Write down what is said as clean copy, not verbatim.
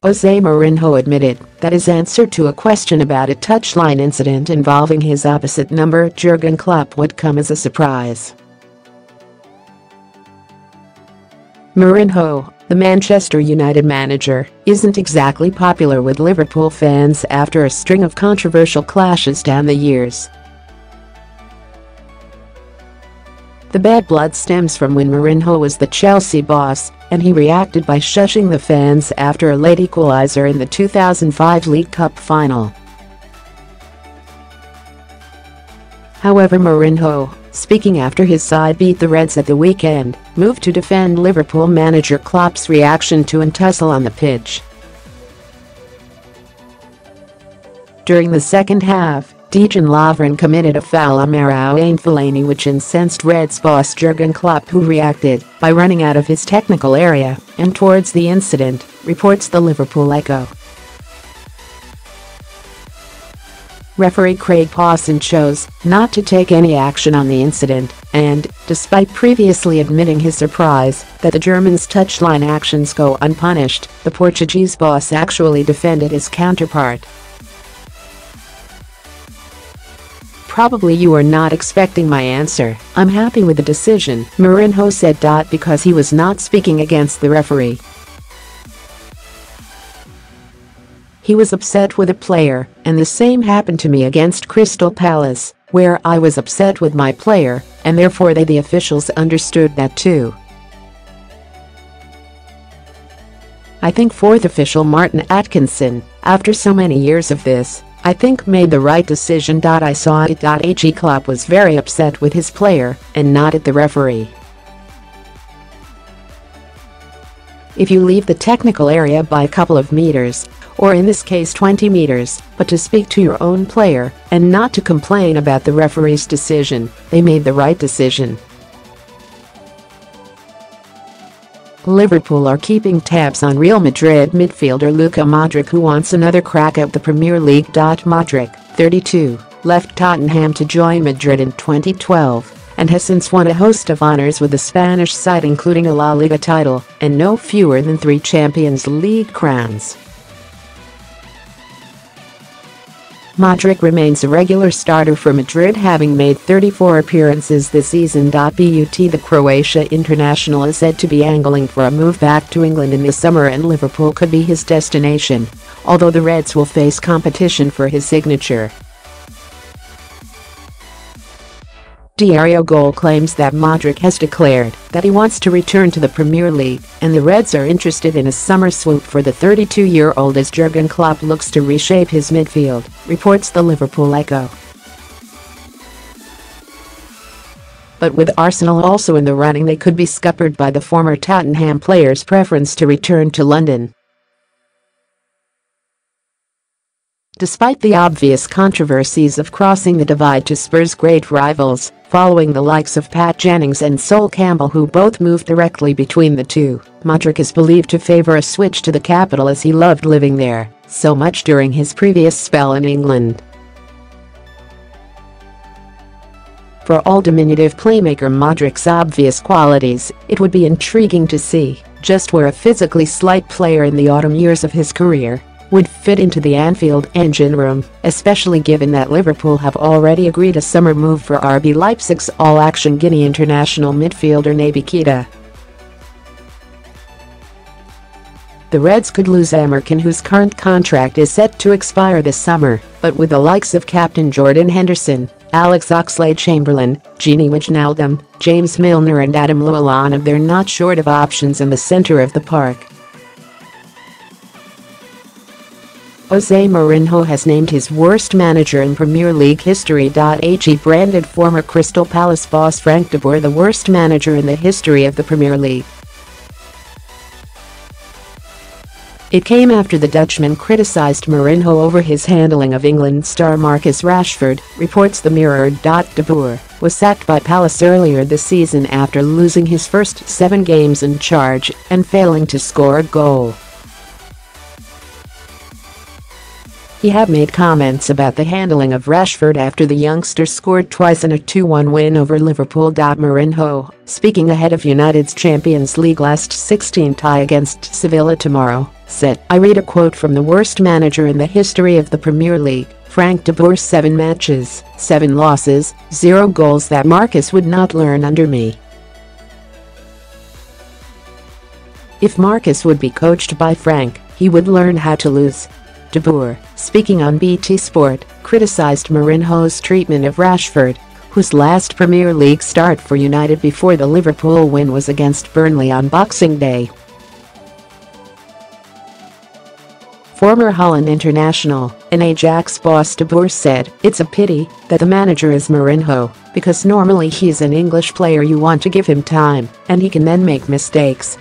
Jose Mourinho admitted that his answer to a question about a touchline incident involving his opposite number Jurgen Klopp would come as a surprise. Mourinho, the Manchester United manager, isn't exactly popular with Liverpool fans after a string of controversial clashes down the years. The bad blood stems from when Mourinho was the Chelsea boss, and he reacted by shushing the fans after a late equaliser in the 2005 League Cup final. However, Mourinho, speaking after his side beat the Reds at the weekend, moved to defend Liverpool manager Klopp's reaction to a tussle on the pitch. During the second half, Dejan Lovren committed a foul on Marouane Fellaini which incensed Reds boss Jurgen Klopp, who reacted by running out of his technical area and towards the incident, reports the Liverpool Echo. Referee Craig Pawson chose not to take any action on the incident and, despite previously admitting his surprise that the German's touchline actions go unpunished, the Portuguese boss actually defended his counterpart. "Probably you are not expecting my answer. I'm happy with the decision," Mourinho said. Because he was not speaking against the referee. He was upset with a player, and the same happened to me against Crystal Palace, where I was upset with my player, and therefore the officials understood that too. I think fourth official Martin Atkinson, after so many years of this, I think made the right decision. I saw it. H. Klopp was very upset with his player and not at the referee. If you leave the technical area by a couple of meters, or in this case 20 meters, but to speak to your own player and not to complain about the referee's decision, they made the right decision. Liverpool are keeping tabs on Real Madrid midfielder Luka Modric, who wants another crack at the Premier League. Modric, 32, left Tottenham to join Madrid in 2012 and has since won a host of honors with the Spanish side, including a La Liga title and no fewer than 3 Champions League crowns. Modric remains a regular starter for Madrid, having made 34 appearances this season. But the Croatia international is said to be angling for a move back to England in the summer, and Liverpool could be his destination, although the Reds will face competition for his signature. Diario Gol claims that Modric has declared that he wants to return to the Premier League, and the Reds are interested in a summer swoop for the 32-year-old as Jurgen Klopp looks to reshape his midfield, reports the Liverpool Echo. But with Arsenal also in the running, they could be scuppered by the former Tottenham player's preference to return to London. Despite the obvious controversies of crossing the divide to Spurs' great rivals, following the likes of Pat Jennings and Sol Campbell, who both moved directly between the two, Modric is believed to favor a switch to the capital as he loved living there so much during his previous spell in England. For all diminutive playmaker Modric's obvious qualities, it would be intriguing to see just where a physically slight player in the autumn years of his career would fit into the Anfield engine room, especially given that Liverpool have already agreed a summer move for RB Leipzig's all-action Guinea international midfielder Naby Keita. The Reds could lose American, whose current contract is set to expire this summer, but with the likes of captain Jordan Henderson, Alex Oxlade-Chamberlain, Gini Wijnaldum, James Milner and Adam Lallana, they're not short of options in the center of the park. Jose Mourinho has named his worst manager in Premier League history. He branded former Crystal Palace boss Frank de Boer the worst manager in the history of the Premier League. It came after the Dutchman criticized Mourinho over his handling of England star Marcus Rashford, reports the Mirror. De Boer was sacked by Palace earlier this season after losing his first 7 games in charge and failing to score a goal. He had made comments about the handling of Rashford after the youngster scored twice in a 2-1 win over Liverpool. Mourinho, speaking ahead of United's Champions League last 16 tie against Sevilla tomorrow, said, "I read a quote from the worst manager in the history of the Premier League, Frank de Boer: 7 matches, 7 losses, 0 goals. That Marcus would not learn under me. If Marcus would be coached by Frank, he would learn how to lose." De Boer, speaking on BT Sport, criticized Mourinho's treatment of Rashford, whose last Premier League start for United before the Liverpool win was against Burnley on Boxing Day. Former Holland international and Ajax boss De Boer said, "It's a pity that the manager is Mourinho, because normally he's an English player. You want to give him time, and he can then make mistakes.